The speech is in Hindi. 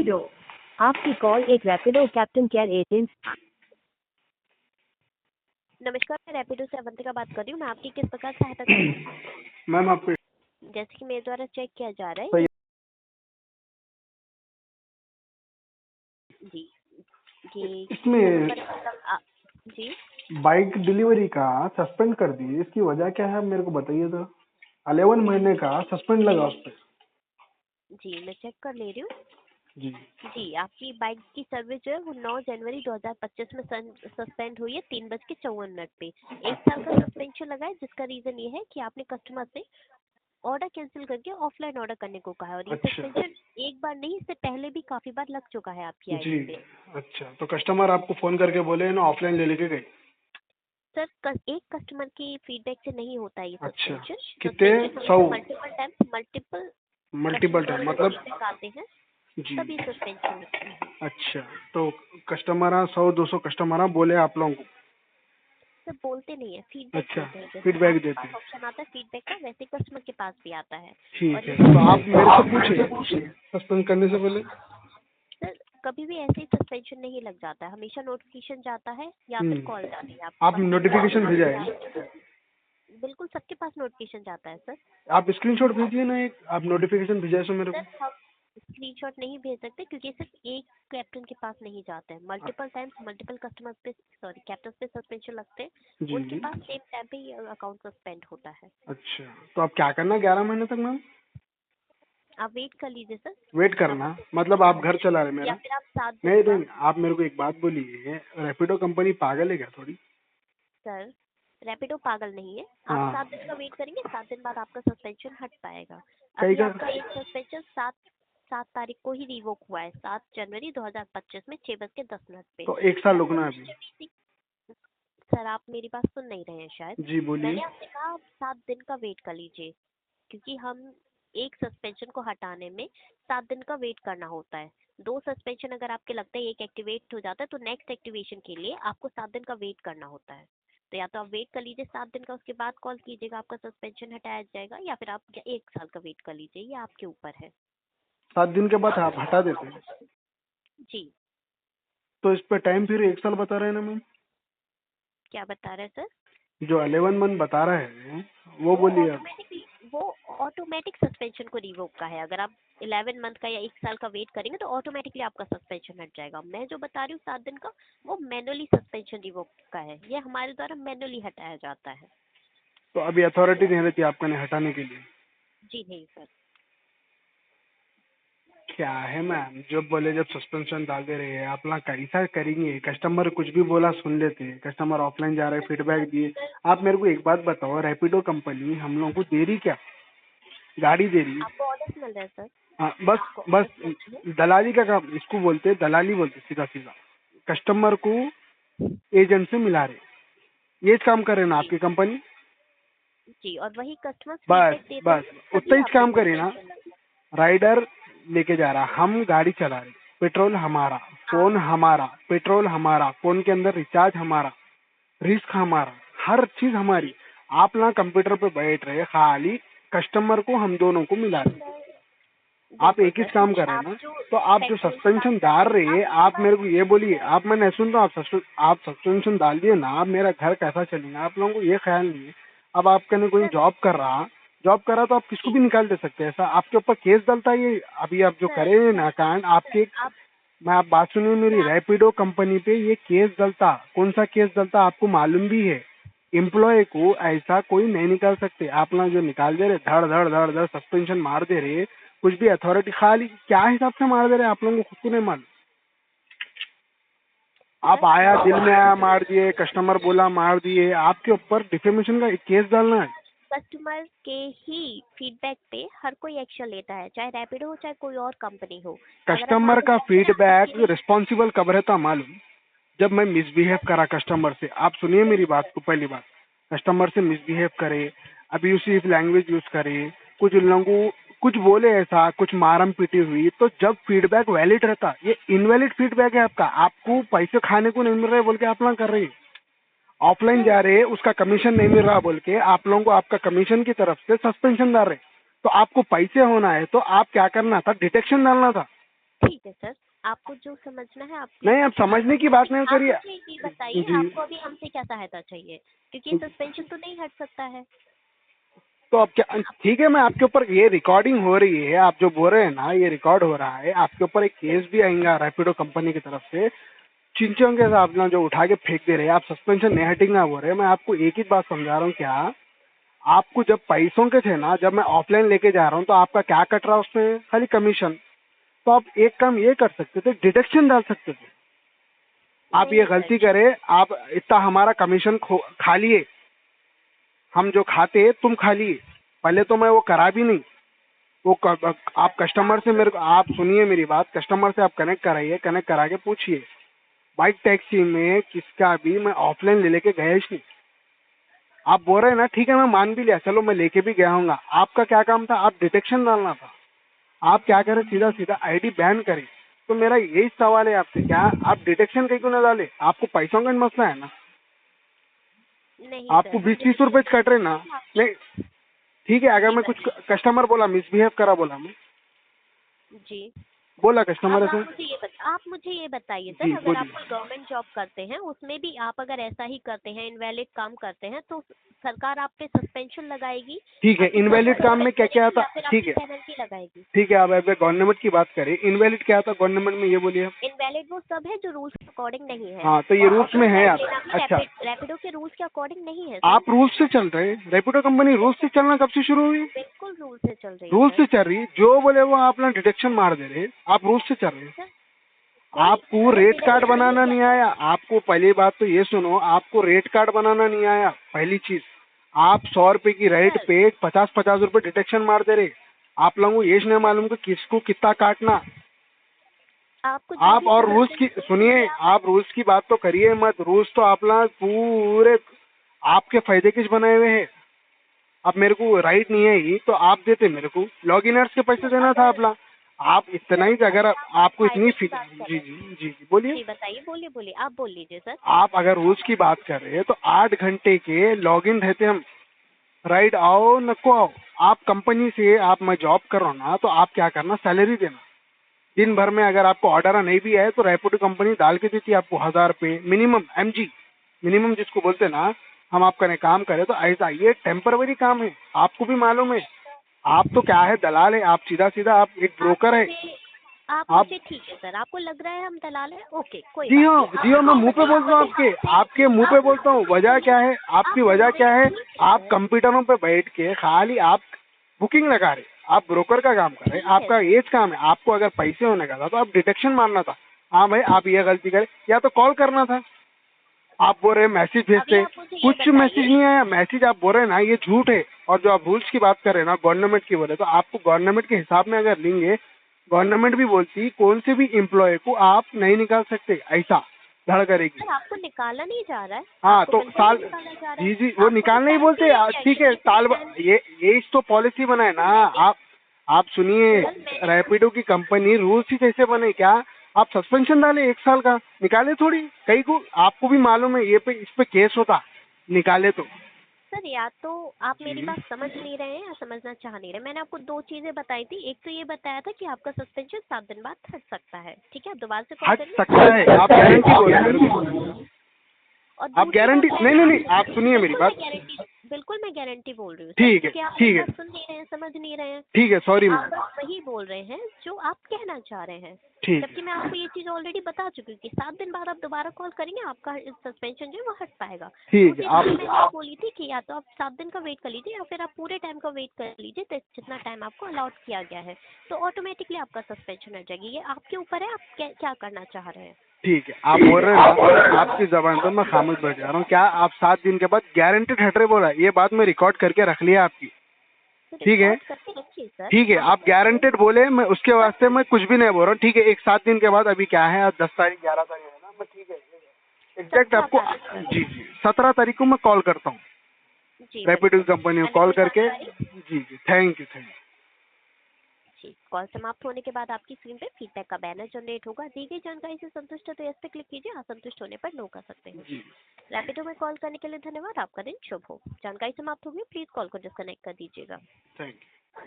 रैपिडो। आपकी कॉल एक रैपिडो कैप्टन केयर एजेंट। नमस्कार, मैं रैपिडो से अवंतिका बात कर रही हूँ। मैं आपकी किस प्रकार सहायता कर सकती हूँ? मैम आपको जैसे कि मेरे द्वारा चेक किया जा रहा है। सही। जी जी इसमें जी बाइक डिलीवरी का सस्पेंड कर दिए, इसकी वजह क्या है मेरे को बताइए तो। 11 महीने का सस्पेंड लगा उस पर। जी मैं चेक कर ले रही हूँ। जी जी आपकी बाइक की सर्विस जो है वो 9 जनवरी 2025 में सस्पेंड हुई है 3:54 पे। 1 साल का सस्पेंशन लगा है, जिसका रीजन ये है कि आपने कस्टमर से ऑर्डर कैंसिल करके ऑफलाइन ऑर्डर करने को कहा है। और ये अच्छा। सस्पेंशन एक बार नहीं, इससे पहले भी काफी बार लग चुका है आपकी जी आईडी पे। अच्छा, तो कस्टमर आपको फोन करके बोले ना ऑफलाइन ले लेके गए? सर एक कस्टमर की फीडबैक से नहीं होता है ये अच्छा, सस्पेंशन। कितने? 100? मल्टीपल टाइम मतलब? आते हैं जी तब ये सस्पेंशन लगती है। अच्छा, तो कस्टमर 100-200 कस्टमर बोले आप लोगों को? सर बोलते नहीं है, फीडबैक अच्छा, देते हैं। जैसे फीडबैक आपके देते पास हैं। ऑप्शन आता है फीडबैक का, वैसे कस्टमर के पास भी आता है। ठीक और है, ये तो आप मेरे से पूछे सस्पेंड करने से पहले। सर कभी भी ऐसे ही सस्पेंशन नहीं लग जाता है, हमेशा नोटिफिकेशन जाता है या फिर कॉल जाती है आपके आप पास। नोटिफिकेशन भेजा है? बिल्कुल सबके पास नोटिफिकेशन जाता है सर। आप स्क्रीनशॉट भेजिए ना, एक आप नोटिफिकेशन भेजा है सो मेरे को। सर हम स्क्रीनशॉट नहीं भेज सकते क्योंकि सिर्फ एक कैप्टन के पास नहीं जाते हैं। मल्टीपल टाइम्स मल्टीपल कस्टमर्स पे कैप्टन पे सस्पेंशन लगते हैं, जी उनके जी। पास सेम टाइम पे ये अकाउंट सस्पेंड होता है। अच्छा, तो आप क्या करना 11 महीने तक मैम? आप वेट कर लीजिए सर। वेट करना मतलब आप घर चला रहे या मेरा? फिर आप 7 दिन नहीं बाद। नहीं, आप मेरे को एक बात बोलिए, रैपिडो कंपनी पागल है क्या थोड़ी? सर रैपिडो पागल नहीं है, आप हाँ। 7 दिन का वेट करेंगे, 7 दिन बाद आपका सस्पेंशन हट पाएगा। कई अभी का? आपका एक सस्पेंशन 7 तारीख को ही रिवोक हुआ है, 7 जनवरी 2025 में 6:10 पे। तो 1 साल रुकना है अभी। सर आप मेरी बात सुन नहीं रहे हैं शायद। जी बोलिए। मैंने आपसे कहा आप 7 दिन का वेट कर लीजिए, क्योंकि हम एक सस्पेंशन को हटाने में 7 दिन का वेट करना होता है। 2 सस्पेंशन अगर आपके लगता है एक एक्टिवेट हो जाता है, तो नेक्स्ट एक्टिवेशन के लिए आपको 7 दिन का वेट करना होता है। तो या तो आप वेट कर लीजिए 7 दिन का, उसके बाद कॉल कीजिएगा, आपका सस्पेंशन हटाया जाएगा, या फिर आप 1 साल का वेट कर लीजिए, ये आपके ऊपर है। 7 दिन के बाद आप हटा देते हैं? जी तो इस पे टाइम फिर 1 साल बता रहे हैं ना मैम? क्या बता रहे हैं सर? जो 11 मंथ बता रहे हैं वो वो बोलिए आप। ऑटोमेटिक सस्पेंशन को रिवोक का है। अगर आप 11 मंथ का या 1 साल का वेट करेंगे तो ऑटोमेटिकली आपका सस्पेंशन हट जाएगा। मैं जो बता रही हूँ 7 दिन का, वो मैनुअली सस्पेंशन रिवोक का है। ये हमारे द्वारा मैनुअली हटाया जाता है। तो अभी अथॉरिटी नहीं रहती आपका नहीं हटाने के लिए? जी नहीं सर। क्या है मैम, जब बोले जब सस्पेंशन डाल दे रहे हैं आप लोग कैसा करेंगे? कस्टमर कुछ भी बोला सुन लेते हैं, कस्टमर ऑफलाइन जा रहे हैं फीडबैक दिए। आप मेरे को एक बात बताओ, रैपिडो कंपनी हम लोगों को दे रही क्या? गाड़ी दे रही? आपको ऑर्डर मिल रहा है सर? हाँ, बस आपको बस ऑर्डर मिल रहे हैं? दलाली का काम इसको बोलते हैं, दलाली बोलते हैं सीधा सीधा। कस्टमर को एजेंट से मिला रहे, ये काम करे ना आपकी कंपनी? जी, और वही कस्टमर बस फीडबैक देते हैं, बस तभी उतना ही आपका काम करे ना। सस्पेंशन लगता राइडर लेके जा रहा, हम गाड़ी चला रहे, पेट्रोल हमारा, फोन हमारा, पेट्रोल हमारा, फोन के अंदर रिचार्ज हमारा, रिस्क हमारा, हर चीज हमारी। आप ना कंप्यूटर पे बैठ रहे, खाली कस्टमर को हम दोनों को मिला रहे। है। आप बिल्कुल एक ही सर, काम क्योंकि कर रहे हैं आप ना। जो तो आप जो पेट्रोल के सस्पेंशन दाम डाल करते रहे हैं, हैं, आप मेरे को ये बोलिए, आप मैं नहीं सुन रहा हूँ, आप सस्पेंशन डाल दिए ना, आप मेरा घर कैसा चलेगा? आप लोगों को ये ख्याल नहीं है। अब आपका नहीं कोई सर जॉब कर रहा तो आप किसको भी निकाल दे सकते हैं, ऐसा आपके ऊपर केस डलता है ये। अभी आप जो सर करे ना कांड आपके, आप मैं आप बात सुनिए मेरी, मैं रैपिडो कंपनी पे ये केस डलता। कौन सा केस डलता आपको मालूम भी है? एम्प्लॉय को ऐसा कोई नहीं निकाल सकते। आप लोग जो निकाल दे रहे, धड़ धड़ धड़ धड़ सस्पेंशन मार दे रहे, कुछ भी अथॉरिटी खाली क्या हिसाब से मार दे रहे आप लोगों को खुद को नहीं मालूम। आप आया दिल में आया मार दिए, कस्टमर बोला मार दिए, आपके ऊपर डिफेमेशन का केस डालना है। कस्टमर के ही फीडबैक पे हर कोई एक्शन लेता है, चाहे रैपिडो हो चाहे कोई और कंपनी हो। अगर हम कस्टमर मान का लीजिए फीडबैक रिस्पॉन्सिबल कब रहता मालूम? जब मैं मिसबिहेव करा कस्टमर से, आप सुनिए मेरी बात को, पहली बात कस्टमर से मिसबिहेव करे, अब्यूसिव लैंग्वेज यूज करे, कुछ लोगों को कुछ बोले ऐसा, कुछ मारम पीटी हुई, तो जब फीडबैक वैलिड रहता, ये इनवैलिड फीडबैक है आपका, आपको पैसे खाने को नहीं मिल रहे बोल के आप लोग कर रहे हैं, ऑफलाइन जा रहे हैं उसका कमीशन नहीं मिल रहा बोल के आप लोगों को आपका कमीशन की तरफ से सस्पेंशन डाल रहे। तो आपको पैसे होना है तो आप क्या करना था, डिटेक्शन डालना था। ठीक ठीक है सर, आपको जो समझना है आप नहीं, आप समझने की बात नहीं आप करिए। मुझे ये बताइए जी। आपको अभी हमसे क्या सहायता चाहिए, क्योंकि सस्पेंशन तो नहीं हट सकता है। तो अब क्या, ठीक है, मैं आपके ऊपर, ये रिकॉर्डिंग हो रही है, आप जो बोल रहे हैं ना, ये रिकॉर्ड हो रहा है, आपके ऊपर एक केस भी आएगा रैपिडो कंपनी की तरफ से। चिंचों के हिसाब ना जो उठा के फेंक दे रहे हैं, आप सस्पेंशन नहीं हटेगा बोल रहे हैं। मैं आपको एक ही बात समझा रहा हूँ, क्या आपको जब पैसों के थे ना, जब मैं ऑफलाइन लेके जा रहा हूँ, तो आपका क्या कट रहा है उसमें? खाली कमीशन। तो आप एक काम ये कर सकते थे, डिडक्शन डाल सकते थे। आप नहीं ये सर, गलती करे, आप इतना हमारा कमीशन खा लिए, हम जो खाते तुम खा लिए। पहले तो मैं वो करा भी नहीं। आप कस्टमर से मेरे को, आप सुनिए मेरी बात, कस्टमर से आप कनेक्ट कराइए, कनेक्ट करा के पूछिए, बाइक टैक्सी में किसका भी मैं ऑफलाइन ले लेके गया ही नहीं। आप बोल रहे हैं ना, ठीक है मैं मान भी लिया, चलो मैं लेके भी गया हूँगा। आपका क्या काम था? आप डिटेक्शन डालना था। आप क्या करें, सीधा सीधा आईडी बैन करें। तो मेरा यही सवाल है आपसे, क्या आप डिटेक्शन कहीं क्यों ना डाले? आपको पैसों का मसला है ना, नहीं आपको सर, 20-30 रुपए कट रहे ना। नहीं, ठीक है, अगर जी मैं कुछ कस्टमर बोला, मिसबिहेव करा बोला, मैं जी। बोला अब कस्टमर से। आप मुझे ये बताइए जी सर, अगर आप बोलिए। कोई गवर्नमेंट जॉब करते हैं उसमें भी आप अगर ऐसा ही करते हैं, इनवैलिड काम करते हैं, तो सरकार आप पे सस्पेंशन लगाएगी, ठीक है, आपकी जॉब इनवैलिड काम में सस्पेंड क्या क्या करेगी आता? या फिर ठीक आपकी है, पेनल्टी लगाएगी। ठीक है, आप अगर गवर्नमेंट की बात करें, इनवैलिड क्या आता गवर्नमेंट में, ये बोलिए। इनवैलिड वो सब है जो रूल्स के अकॉर्डिंग नहीं है। हाँ, तो ये रूल्स में है आप। अच्छा, रैपिडो के रूल्स के अकॉर्डिंग नहीं है सर। आप रूल्स से चल रहे हैं, रेपिडो कंपनी रूल्स से चलना कब से शुरू हुई? बिल्कुल रूल से चल रही है रूल्स सर। से चल रही, जो बोले वो आप ना डिडक्शन मार दे रहे, आप रूल्स से चल रहे। सर आपको रेट कार्ड बनाना नहीं आया। आपको पहली बात तो ये सुनो, आपको रेट कार्ड बनाना नहीं आया। पहली चीज, आप 100 रुपए की रेट पे 50-50 रुपए डिटेक्शन मार दे रहे। आप लोगों को ये नहीं मालूम कि किसको कितना काटना। आपको जो आप भी और रूल्स की समझना है, सुनिए, आप रूल्स की बात तो करिए मत। रूल्स तो आप लोग पूरे आपके फायदे के बनाए हुए हैं। अब मेरे को राइट नहीं है ही, तो आप देते मेरे को, लॉगिनर्स के पैसे देना था आप लोग। आप इतना ही, अगर आपको इतनी फायदे की बात कर जी रहे जी हैं। जी जी बोलिए। जी बताइए, बोलिए बोलिए, आप बोल लीजिए सर। आप अगर रूल्स की बात कर रहे हैं, तो 8 घंटे के लॉगिन रहते हम, राइट आओ नको आओ। आप कंपनी से, आप मैं जॉब कर रहा हूँ ना, तो आप क्या करना, सैलरी देना। दिन भर में अगर आपको ऑर्डर नहीं भी आए, तो रैपिडो कंपनी डाल के देती है आपको 1000 रुपये मिनिमम, MG मिनिमम जिसको बोलते हैं ना। हम आपका ने काम करें तो ऐसा, ये टेम्पररी काम है, आपको भी मालूम है। आप तो क्या है, दलाल है आप, सीधा सीधा आप एक ब्रोकर है। आप आप मुझे ठीक है सर, आपको लग रहा है हम दलाल हैं, ओके कोई जी बात हाँ, नहीं। जी हाँ, मैं मुंह पे बोलता हूँ आपके, आपके मुंह पे बोलता हूँ। वजह क्या है आपकी? वजह क्या है? आप कंप्यूटरों पे बैठ के खाली आप बुकिंग लगा रहे, आप ब्रोकर का काम कर रहे, आपका एज काम है। आपको अगर पैसे होने का था तो आप डिटेक्शन मारना था। हाँ भाई, आप ये गलती करे, या तो कॉल करना था। आप बोल रहे मैसेज अभी भेजते, आप मुझे ये कुछ मैसेज बताइए। नहीं आया। मैसेज आप बोल रहे हैं ना, ये झूठ है। और जो आप रूल्स की बात कर रहे हैं ना, गवर्नमेंट की बोले, तो आपको गवर्नमेंट के हिसाब में अगर लेंगे, गवर्नमेंट भी बोलती कौन से भी एम्प्लॉय को आप नहीं निकाल सकते, ऐसा धड़ करेगी। सर आपको निकाला नहीं जा रहा है, हाँ, आपको तो बिल्कुल साल, नहीं निकाला जा रहा है। जी जी, वो आपको निकालना ही टाइम बोलते पीरियड हैं, क्या है ठीक कि है, कितने साल टाइम। ये तो पॉलिसी बना है ना। आप सुनिए, सर मैंने रैपिडो की कंपनी रूल्स ही कैसे बने, क्या आप सस्पेंशन डाले 1 साल का, निकाले थोड़ी कहीं को। आपको भी मालूम है ये पे, इस पे केस होता, निकाले तो। सर या तो आप मेरी जी, बात समझ नहीं रहे हैं या समझना चाह नहीं रहे। मैंने आपको दो चीजें बताई थी, एक तो ये बताया था कि आपका सस्पेंशन 7 दिन बाद हट सकता है, ठीक है, आप दोबारा से कॉल हट करिए। सकता है, आप गारंटी बोले मेरे को। और आप दूसरी गारंटी, बात नहीं नहीं नहीं, आप सुनिए मेरी बात। बिल्कुल मैं गारंटी बोल रही हूँ सर, ठीक है, क्योंकि आप ठीक मेरी है, बात सुन नहीं रहे हैं, समझ नहीं रहे हैं। ठीक है, सॉरी आप मैम। बस वही बोल रहे हैं जो आप कहना चाह रहे हैं, ठीक जबकि है, मैं आपको ये चीज ऑलरेडी बता चुकी हूँ कि 7 दिन बाद आप दोबारा कॉल करेंगे, आपका सस्पेंशन जो है वो हट पाएगा। ठीक है। दूसरी आप चीज मैंने बोली थी कि या तो आप 7 दिन का वेट कर लीजिए या फिर आप पूरे टाइम का वेट कर लीजिए, तो जितना टाइम आपको अलॉट किया गया है, तो ऑटोमेटिकली आपका सस्पेंशन हट जाएगी। ये आपके ऊपर है, आप क्या करना चाह रहे हैं। ठीक है, आप बोल रहे हैं ना, आपकी जबान पर मैं खामोश बैठ जा रहा हूँ। क्या आप 7 दिन के बाद गारंटेड हट रहे बोला, ये बात मैं रिकॉर्ड करके रख लिया आपकी। तो ठीक है, रिकॉर्ड करके रखिए सर। ठीक है, आप गारंटेड बोले, मैं उसके वास्ते मैं कुछ भी नहीं बोल रहा हूँ। ठीक है, एक 7 दिन के बाद, अभी क्या है आज 10 तारीख 11 तारीख है ना, मैं ठीक है एग्जैक्ट 17 आपको, तारीख सर। जी जी, 17 तारीख को मैं कॉल करता हूँ जी रैपिडो बिल्कुल, कंपनी को मैंने कॉल कोई बात करके। करी। जी जी, थैंक यू, थैंक यू। जी, कॉल समाप्त होने के बाद आपकी स्क्रीन पे फीडबैक का बैनर जनरेट होगा। दी गई जानकारी से संतुष्ट है तो यस पे क्लिक कीजिए, असंतुष्ट होने पर नो कर सकते हैं। जी, रैपिडो में कॉल करने के लिए धन्यवाद, आपका दिन शुभ हो। जानकारी समाप्त होगी, प्लीज कॉल को डिस्कनेक्ट कर दीजिएगा। Thank you.